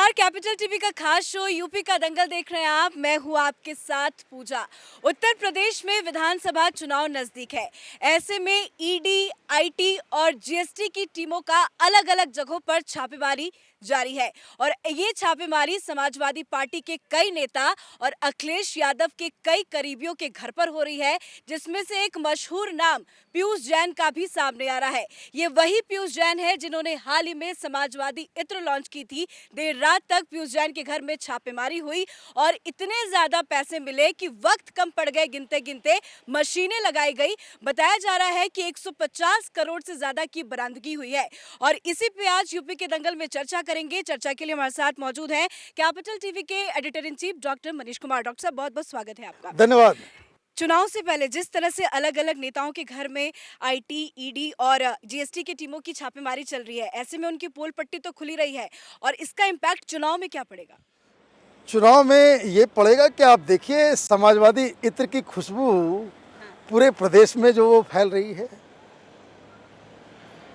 नमस्कार, capital TV का खास शो यूपी का दंगल देख रहे हैं आप। मैं हूं आपके साथ पूजा। उत्तर प्रदेश में विधानसभा चुनाव नजदीक है। ऐसे में ईडी, आईटी और जीएसटी की टीमों का अलग-अलग जगहों पर छापेमारी जारी है और ये छापेमारी समाजवादी पार्टी के कई नेता और अखिलेश यादव के कई करीबियों के घर पर हो रही है, जिसमें से एक मशहूर नाम पीयूष जैन का भी सामने आ रहा है। ये वही पीयूष जैन है जिन्होंने हाल ही में समाजवादी इत्र लॉन्च की थी। देर रात तक पीयूष जैन के घर में छापेमारी हुई और इतने ज्यादा पैसे मिले कि वक्त कम पड़ गए, गिनते गिनते मशीनें लगाई गई। बताया जा रहा है कि 150 करोड़ से ज्यादा की बरामदगी हुई है और इसी पे आज यूपी के दंगल में चर्चा करेंगे। चर्चा के लिए हमारे साथ मौजूद हैं कैपिटल टीवी के editor in chief doctor Manish Kumar. Doctor साहब, बहुत बहुत स्वागत है आपका। धन्यवाद। चुनाव से पहले जिस तरह से अलग अलग नेताओं के घर में आईटी, ईडी और जीएसटी की टीमों की छापेमारी चल रही है, ऐसे में उनकी पोल पट्टी तो खुली रही है और इसका इम्पैक्ट चुनाव में क्या पड़ेगा? चुनाव में ये पड़ेगा कि आप देखिए समाजवादी इत्र की खुशबू पूरे प्रदेश में जो वो फैल रही है।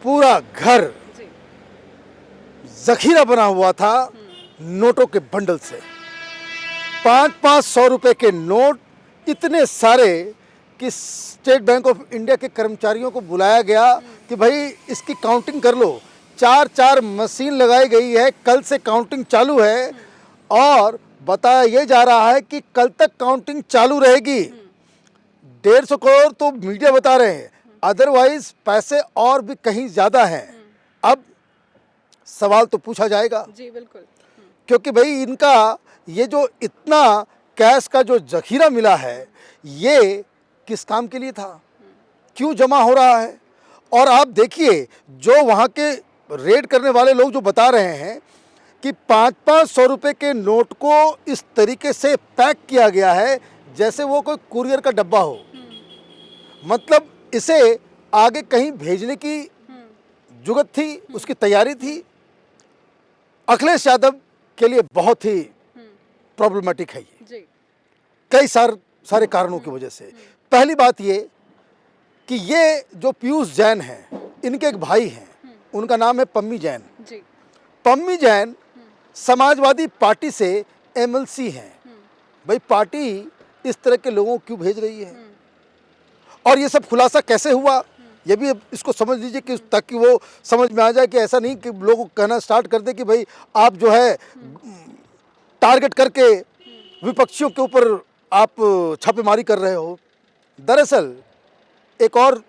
पूरा घर जखीरा बना हुआ था नोटों के बंडल से। 500 रुपए के नोट इतने सारे कि स्टेट बैंक ऑफ इंडिया के कर्मचारियों को बुलाया गया कि भाई इसकी काउंटिंग कर लो। 4 मशीन लगाई गई है, कल से काउंटिंग चालू है और बताया ये जा रहा है कि कल तक काउंटिंग चालू रहेगी। 150 करोड़ तो मीडिया बता रहे हैं, अदरवाइज पैसे और भी कहीं ज़्यादा हैं। अब सवाल तो पूछा जाएगा जी बिल्कुल, क्योंकि भाई इनका ये जो इतना कैश का जो जखीरा मिला है ये किस काम के लिए था, क्यों जमा हो रहा है। और आप देखिए जो वहाँ के रेड करने वाले लोग जो बता रहे हैं कि 500 रुपए के नोट को इस तरीके से पैक किया गया है जैसे वो कोई कुरियर का डब्बा हो। मतलब इसे आगे कहीं भेजने की जुगत थी, उसकी तैयारी थी। अखिलेश यादव के लिए बहुत ही प्रॉब्लमेटिक है ये कई सारे कारणों की वजह से। पहली बात ये कि ये जो पीयूष जैन हैं, इनके एक भाई हैं, उनका नाम है पम्मी जैन। पम्मी जैन समाजवादी पार्टी से एमएलसी हैं। भाई पार्टी इस तरह के लोगों को क्यों भेज रही है और ये सब खुलासा कैसे हुआ, ये भी इसको समझ लीजिए कि ताकि वो समझ में आ जाए कि ऐसा नहीं कि लोग कहना स्टार्ट कर दे कि भाई आप जो है टारगेट करके विपक्षियों के ऊपर आप छापेमारी कर रहे हो। दरअसल एक और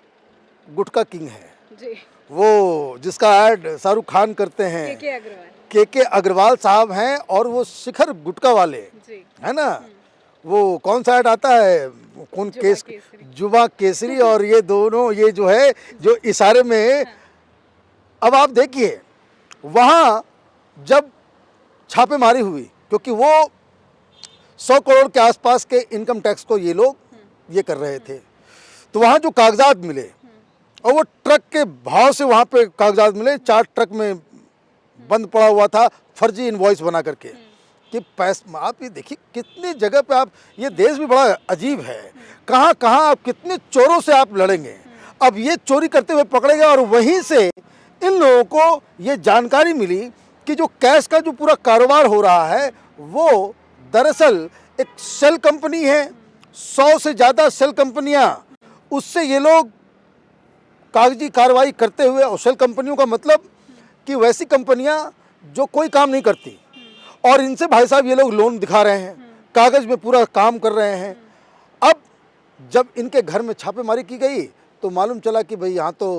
गुटखा किंग है जी। वो जिसका ऐड शाहरुख खान करते हैं, के अग्रवाल साहब हैं और वो शिखर गुटखा वाले है ना। वो कौन सा ऐड आता है, कौन केस, जुबा केसरी और ये दोनों ये जो है जो इशारे में। अब आप देखिए वहाँ जब छापेमारी हुई क्योंकि वो 100 करोड़ के आसपास के इनकम टैक्स को ये लोग ये कर रहे थे, तो वहाँ जो कागजात मिले और वो ट्रक के भाव से वहाँ पे कागजात मिले। 4 ट्रक में बंद पड़ा हुआ था फर्जी इनवॉइस बना करके कि पैसा। आप ये देखिए कितनी जगह पे आप, ये देश भी बड़ा अजीब है, कहाँ कहाँ आप कितने चोरों से आप लड़ेंगे। अब ये चोरी करते हुए पकड़े गए और वहीं से इन लोगों को ये जानकारी मिली कि जो कैश का जो पूरा कारोबार हो रहा है वो दरअसल एक सेल कंपनी है। 100 से ज़्यादा सेल कंपनियां, उससे ये लोग कागजी कार्रवाई करते हुए, और सेल कंपनियों का मतलब कि वैसी कंपनियां जो कोई काम नहीं करती और इनसे भाई साहब ये लोग लोन दिखा रहे हैं, कागज में पूरा काम कर रहे हैं। अब जब इनके घर में छापेमारी की गई तो मालूम चला कि भाई यहाँ तो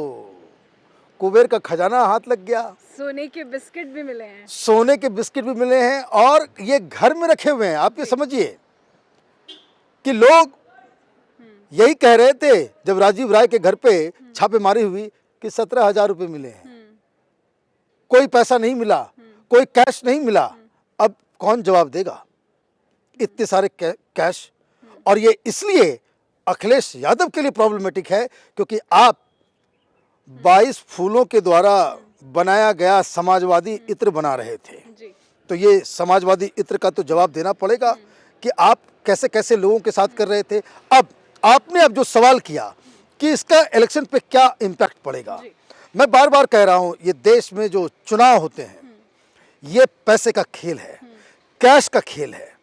कुबेर का खजाना हाथ लग गया। सोने के बिस्किट भी मिले हैं, सोने के बिस्किट भी मिले हैं और ये घर में रखे हुए हैं। आप ये समझिए कि लोग यही कह रहे थे जब राजीव राय के घर पे छापेमारी हुई कि 17,000 रुपये मिले हैं, कोई पैसा नहीं मिला, कोई कैश नहीं मिला। अब कौन जवाब देगा इतने सारे कैश। और ये इसलिए अखिलेश यादव के लिए प्रॉब्लमेटिक है क्योंकि आप 22 फूलों के द्वारा बनाया गया समाजवादी इत्र बना रहे थे जी। तो ये समाजवादी इत्र का तो जवाब देना पड़ेगा कि आप कैसे कैसे लोगों के साथ कर रहे थे। अब आपने जो सवाल किया कि इसका इलेक्शन पे क्या इम्पैक्ट पड़ेगा, मैं बार बार कह रहा हूँ ये देश में जो चुनाव होते हैं ये पैसे का खेल है, कैश का खेल है।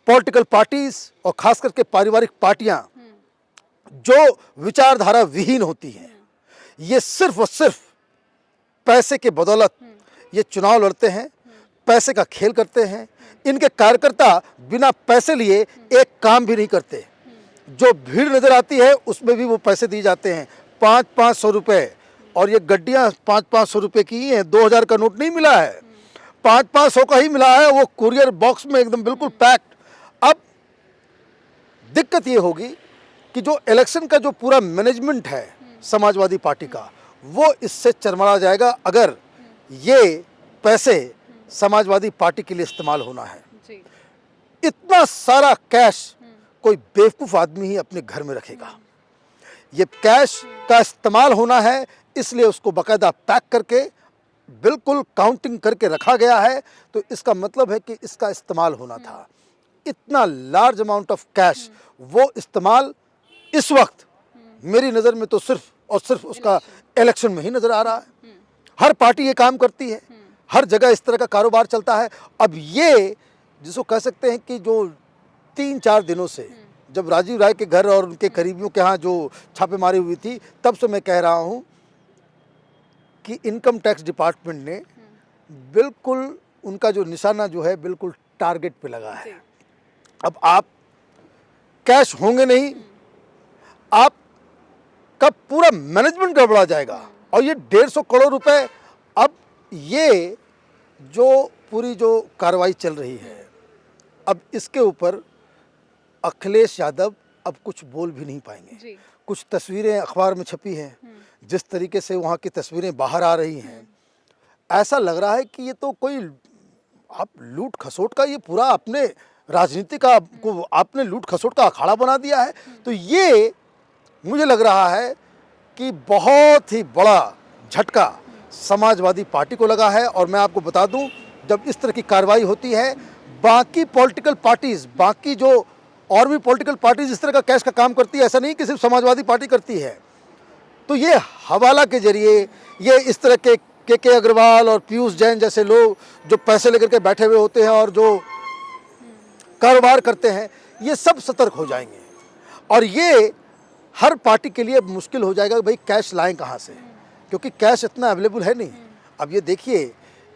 पॉलिटिकल पार्टीज और खास करके पारिवारिक पार्टियां जो विचारधारा विहीन होती हैं, ये सिर्फ और सिर्फ पैसे के बदौलत ये चुनाव लड़ते हैं, पैसे का खेल करते हैं। इनके कार्यकर्ता बिना पैसे लिए एक काम भी नहीं करते। जो भीड़ नजर आती है उसमें भी वो पैसे दिए जाते हैं, 500-500 रुपये। और ये गड्डियाँ 500-500 रुपये की ही हैं, 2000 का नोट नहीं मिला है, 500-500 का ही मिला है, वो कुरियर बॉक्स में एकदम बिल्कुल पैक्ड। अब दिक्कत ये होगी कि जो इलेक्शन का जो पूरा मैनेजमेंट है समाजवादी पार्टी का, वो इससे चरमरा जाएगा अगर ये पैसे समाजवादी पार्टी के लिए इस्तेमाल होना है। जी। इतना सारा कैश कोई बेवकूफ़ आदमी ही अपने घर में रखेगा। ये कैश का इस्तेमाल होना है, इसलिए उसको बाकायदा पैक करके बिल्कुल काउंटिंग करके रखा गया है। तो इसका मतलब है कि इसका इस्तेमाल होना था। इतना लार्ज अमाउंट ऑफ कैश वो इस्तेमाल इस वक्त मेरी नज़र में तो सिर्फ और सिर्फ उसका इलेक्शन में ही नज़र आ रहा है। हर पार्टी ये काम करती है, हर जगह इस तरह का कारोबार चलता है। अब ये जिसको कह सकते हैं कि जो 3-4 दिनों से जब राजीव राय के घर और उनके करीबियों के यहाँ जो छापेमारी हुई थी, तब से मैं कह रहा हूँ कि इनकम टैक्स डिपार्टमेंट ने बिल्कुल उनका जो निशाना जो है बिल्कुल टारगेट पे लगा है। अब आप कैश होंगे नहीं, आप का पूरा मैनेजमेंट गड़बड़ा जाएगा। और ये 150 करोड़ रुपए, अब ये जो पूरी जो कार्रवाई चल रही है, अब इसके ऊपर अखिलेश यादव अब कुछ बोल भी नहीं पाएंगे। जी। कुछ तस्वीरें अखबार में छपी हैं, जिस तरीके से वहाँ की तस्वीरें बाहर आ रही हैं, ऐसा लग रहा है कि ये तो कोई आप लूट खसोट का ये पूरा अपने राजनीति का को आपने लूट खसोट का अखाड़ा बना दिया है। तो ये मुझे लग रहा है कि बहुत ही बड़ा झटका समाजवादी पार्टी को लगा है। और मैं आपको बता दूं, जब इस तरह की कार्रवाई होती है, बाकी पॉलिटिकल पार्टीज, बाकी जो और भी पॉलिटिकल पार्टीज इस तरह का कैश का काम करती है, ऐसा नहीं कि सिर्फ समाजवादी पार्टी करती है। तो ये हवाला के जरिए ये इस तरह के अग्रवाल और पीयूष जैन जैसे लोग जो पैसे लेकर के बैठे हुए होते हैं और जो कारोबार करते हैं, ये सब सतर्क हो जाएंगे। और ये हर पार्टी के लिए मुश्किल हो जाएगा कि भाई कैश लाएं कहाँ से, क्योंकि कैश इतना अवेलेबल है नहीं। अब ये देखिए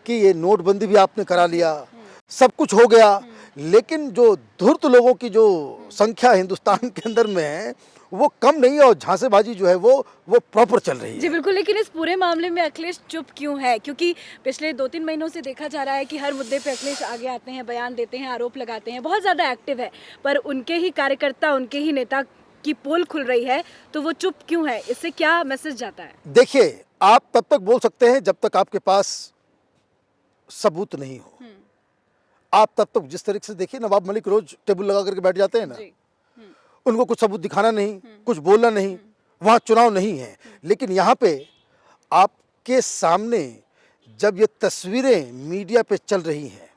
कि ये नोटबंदी भी आपने करा लिया, सब कुछ हो गया, लेकिन जो धूर्त लोगों की जो संख्या हिंदुस्तान के अंदर में है वो कम नहीं है, और झांसेबाजी जो है वो प्रॉपर चल रही है। जी बिल्कुल। लेकिन इस पूरे मामले में अखिलेश चुप क्यों है? क्योंकि पिछले 2-3 महीनों से देखा जा रहा है कि हर मुद्दे पे अखिलेश आगे आते हैं, बयान देते हैं, आरोप लगाते हैं, बहुत ज़्यादा एक्टिव है, पर उनके ही कार्यकर्ता, उनके ही नेता की पोल खुल रही है, तो वो चुप क्यों है? इससे क्या मैसेज जाता है? देखिए, आप तब तक बोल सकते हैं जब तक आपके पास सबूत नहीं हो। आप तब तक, जिस तरीके से देखिए नवाब मलिक रोज टेबल लगा करके बैठ जाते हैं ना, उनको कुछ सबूत दिखाना नहीं, कुछ बोलना नहीं, वहाँ चुनाव नहीं है। लेकिन यहाँ पे आपके सामने जब ये तस्वीरें मीडिया पे चल रही हैं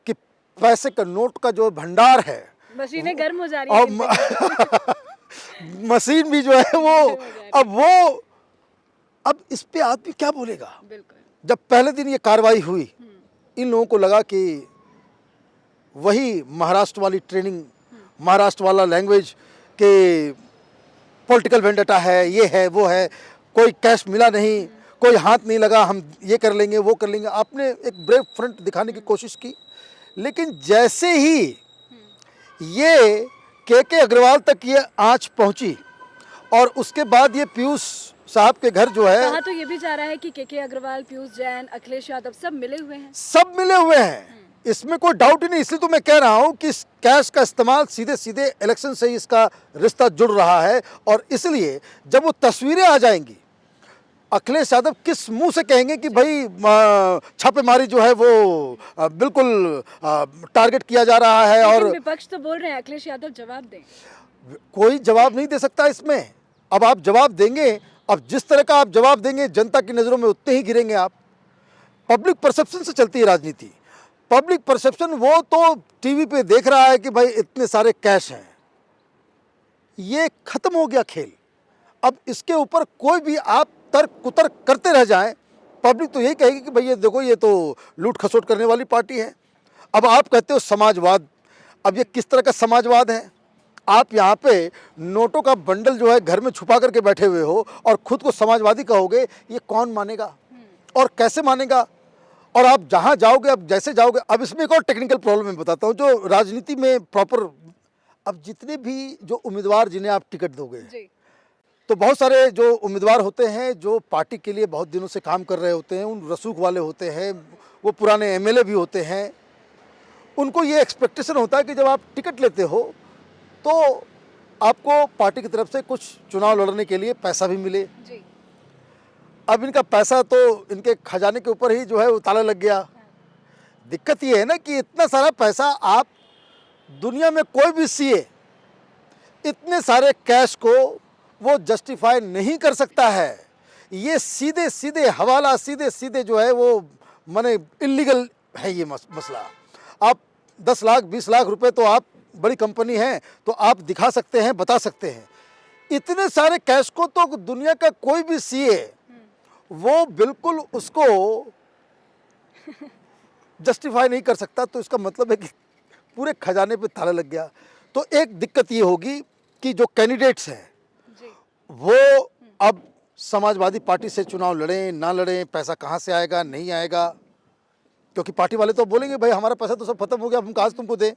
कि पैसे का नोट का जो भंडार है, मशीनें गर्म हो जा रही हैं, और मशीन भी जो है वो अब इस पे आदमी क्या बोलेगा? बिल्कुल। जब पहले दिन ये कार्रवाई हुई, इन लोगों को लगा कि वही महाराष्ट्र वाली ट्रेनिंग, महाराष्ट्र वाला लैंग्वेज के पॉलिटिकल वेंडेटा है, ये है वो है, कोई कैश मिला नहीं, कोई हाथ नहीं लगा, हम ये कर लेंगे वो कर लेंगे। आपने एक ब्रेव फ्रंट दिखाने की कोशिश की, लेकिन जैसे ही ये के अग्रवाल तक ये आंच पहुंची और उसके बाद ये पीयूष साहब के घर जो है, कहा तो ये भी जा रहा है कि के अग्रवाल, पीयूष जैन, अखिलेश यादव सब मिले हुए हैं। सब मिले हुए हैं, इसमें कोई डाउट ही नहीं। इसलिए तो मैं कह रहा हूं कि इस कैश का इस्तेमाल सीधे सीधे इलेक्शन से ही इसका रिश्ता जुड़ रहा है। और इसलिए जब वो तस्वीरें आ जाएंगी, अखिलेश यादव किस मुंह से कहेंगे कि भाई छापेमारी जो है वो बिल्कुल टारगेट किया जा रहा है। और विपक्ष तो बोल रहे हैं अखिलेश यादव जवाब दें। कोई जवाब नहीं दे सकता इसमें। अब आप जवाब देंगे, अब जिस तरह का आप जवाब देंगे जनता की नज़रों में उतने ही गिरेंगे आप। पब्लिक परसेप्शन से चलती है राजनीति। पब्लिक परसेप्शन वो तो टीवी पे देख रहा है कि भाई इतने सारे कैश हैं, ये खत्म हो गया खेल। अब इसके ऊपर कोई भी आप तर्क कुतर्क करते रह जाएं पब्लिक तो यही कहेगी कि भाई ये देखो, ये तो लूट खसोट करने वाली पार्टी है। अब आप कहते हो समाजवाद, अब ये किस तरह का समाजवाद है? आप यहाँ पे नोटों का बंडल जो है घर में छुपा करके बैठे हुए हो और खुद को समाजवादी कहोगे, ये कौन मानेगा और कैसे मानेगा? और आप जहाँ जाओगे, अब जैसे जाओगे, अब इसमें एक और टेक्निकल प्रॉब्लम मैं बताता हूँ जो राजनीति में प्रॉपर, अब जितने भी जो उम्मीदवार जिन्हें आप टिकट दोगे, जी। तो बहुत सारे जो उम्मीदवार होते हैं जो पार्टी के लिए बहुत दिनों से काम कर रहे होते हैं, उन रसूख वाले होते हैं, वो पुराने एमएलए भी होते हैं। उनको ये एक्सपेक्टेशन होता है कि जब आप टिकट लेते हो तो आपको पार्टी की तरफ से कुछ चुनाव लड़ने के लिए पैसा भी मिले। जी। अब इनका पैसा तो इनके खजाने के ऊपर ही जो है वो ताला लग गया। दिक्कत ये है ना कि इतना सारा पैसा, आप दुनिया में कोई भी सीए इतने सारे कैश को वो जस्टिफाई नहीं कर सकता है। ये सीधे सीधे हवाला, सीधे सीधे जो है वो माने इलीगल है ये मसला। आप 10 लाख 20 लाख रुपए तो आप बड़ी कंपनी हैं तो आप दिखा सकते हैं, बता सकते हैं। इतने सारे कैश को तो दुनिया का कोई भी सीए वो बिल्कुल उसको जस्टिफाई नहीं कर सकता। तो इसका मतलब है कि पूरे खजाने पे ताला लग गया। तो एक दिक्कत ये होगी कि जो कैंडिडेट्स हैं वो अब समाजवादी पार्टी से चुनाव लड़ें ना लड़ें, पैसा कहाँ से आएगा नहीं आएगा, क्योंकि पार्टी वाले तो बोलेंगे भाई हमारा पैसा तो सब खत्म हो गया, हम कहाँ से तुमको दें।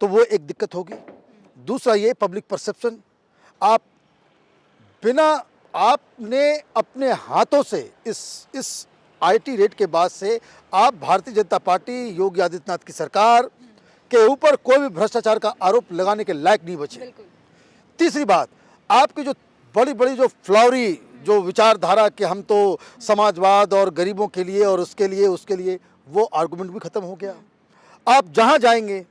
तो वो एक दिक्कत होगी। दूसरा ये पब्लिक परसेप्शन, आप बिना, आपने अपने हाथों से इस आईटी रेट के बाद से आप भारतीय जनता पार्टी, योगी आदित्यनाथ की सरकार के ऊपर कोई भी भ्रष्टाचार का आरोप लगाने के लायक नहीं बचे। तीसरी बात, आपकी जो बड़ी बड़ी जो फ्लावरी जो विचारधारा कि हम तो समाजवाद और गरीबों के लिए और उसके लिए, वो आर्गुमेंट भी खत्म हो गया। आप जहां जाएंगे,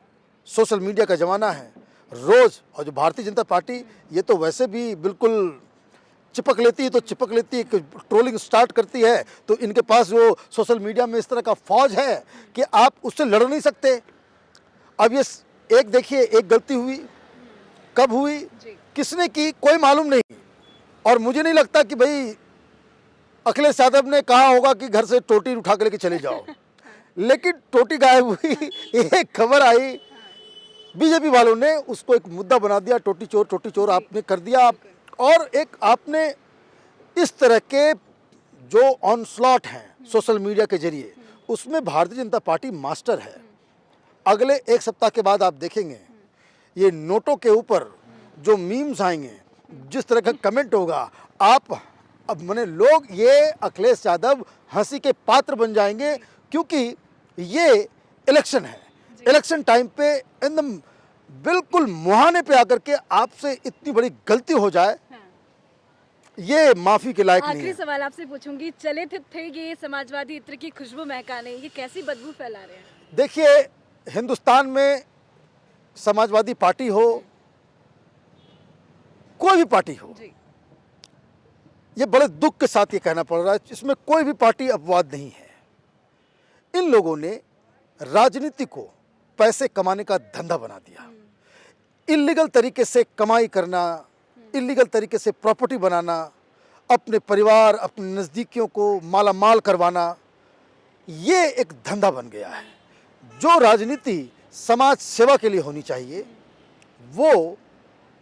सोशल मीडिया का ज़माना है रोज़, और जो भारतीय जनता पार्टी ये तो वैसे भी बिल्कुल चिपक लेती है, तो चिपक लेती है, ट्रोलिंग स्टार्ट करती है तो इनके पास जो सोशल मीडिया में इस तरह का फौज है कि आप उससे लड़ नहीं सकते। अब ये एक देखिए, एक गलती हुई, कब हुई, किसने की, कोई मालूम नहीं। और मुझे नहीं लगता कि भाई अखिलेश यादव ने कहा होगा कि घर से टोटी उठा के लेके चले जाओ, लेकिन टोटी गायब हुई, एक खबर आई, बीजेपी वालों ने उसको एक मुद्दा बना दिया, टोटी चोर आपने कर दिया। और एक आपने इस तरह के जो ऑनस्लॉट हैं सोशल मीडिया के जरिए, उसमें भारतीय जनता पार्टी मास्टर है। अगले एक सप्ताह के बाद आप देखेंगे ये नोटों के ऊपर जो मीम्स आएंगे, जिस तरह का कमेंट होगा, आप अब मैंने लोग, ये अखिलेश यादव हंसी के पात्र बन जाएंगे, क्योंकि ये इलेक्शन है। इलेक्शन टाइम पे एकदम बिल्कुल मुहाने पे आकर के आपसे इतनी बड़ी गलती हो जाए, ये माफी के लायक नहीं है। आखिरी सवाल आपसे पूछूंगी, चले थे ये समाजवादी इत्र की खुशबू महकाने, ये कैसी बदबू फैला रहे हैं? देखिए, हिंदुस्तान में समाजवादी पार्टी हो, कोई भी पार्टी हो, ये बड़े दुख के साथ ये कहना पड़ रहा है, इसमें कोई भी पार्टी अपवाद नहीं है। इन लोगों ने राजनीति को पैसे कमाने का धंधा बना दिया। इल्लीगल तरीके से कमाई करना, इल्लीगल तरीके से प्रॉपर्टी बनाना, अपने परिवार, अपने नज़दीकियों को माला माल करवाना, ये एक धंधा बन गया है। जो राजनीति समाज सेवा के लिए होनी चाहिए, वो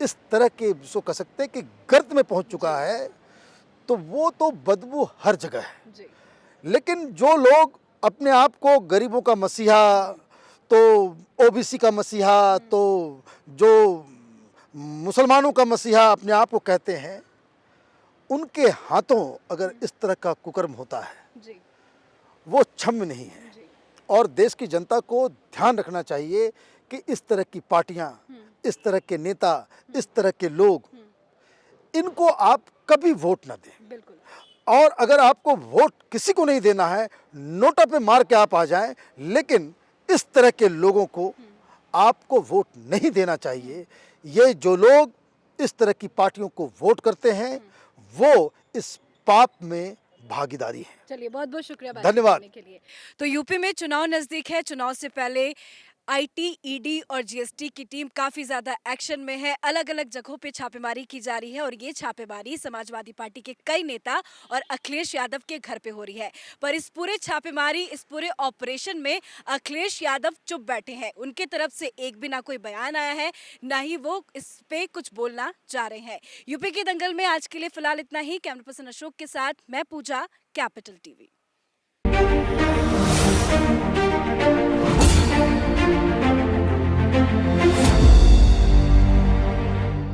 इस तरह के, जिसको कह सकते हैं कि गर्त में पहुंच चुका है। तो वो तो बदबू हर जगह है। लेकिन जो लोग अपने आप को गरीबों का मसीहा, तो ओबीसी का मसीहा, तो जो मुसलमानों का मसीहा अपने आप को कहते हैं, उनके हाथों अगर इस तरह का कुकर्म होता है, वो क्षम्य नहीं है। और देश की जनता को ध्यान रखना चाहिए कि इस तरह की पार्टियां, इस तरह के नेता, इस तरह के लोग, इनको आप कभी वोट ना दें। और अगर आपको वोट किसी को नहीं देना है, नोटा पे मार के आप आ जाएं, लेकिन इस तरह के लोगों को आपको वोट नहीं देना चाहिए। ये जो लोग इस तरह की पार्टियों को वोट करते हैं, वो इस पाप में भागीदारी है। चलिए, बहुत बहुत शुक्रिया बात धन्यवाद करने के लिए। तो यूपी में चुनाव नजदीक है, चुनाव से पहले आईटी, ईडी और जीएसटी की टीम काफी ज्यादा एक्शन में है। अलग अलग जगहों पे छापेमारी की जा रही है और ये छापेमारी समाजवादी पार्टी के कई नेता और अखिलेश यादव के घर पे हो रही है। पर इस पूरे छापेमारी, इस पूरे ऑपरेशन में अखिलेश यादव चुप बैठे हैं। उनके तरफ से एक भी ना कोई बयान आया है, ना ही वो इस पे कुछ बोलना चाह रहे हैं। यूपी के दंगल में आज के लिए फिलहाल इतना ही। कैमरा पर्सन अशोक के साथ मैं पूजा, कैपिटल टीवी।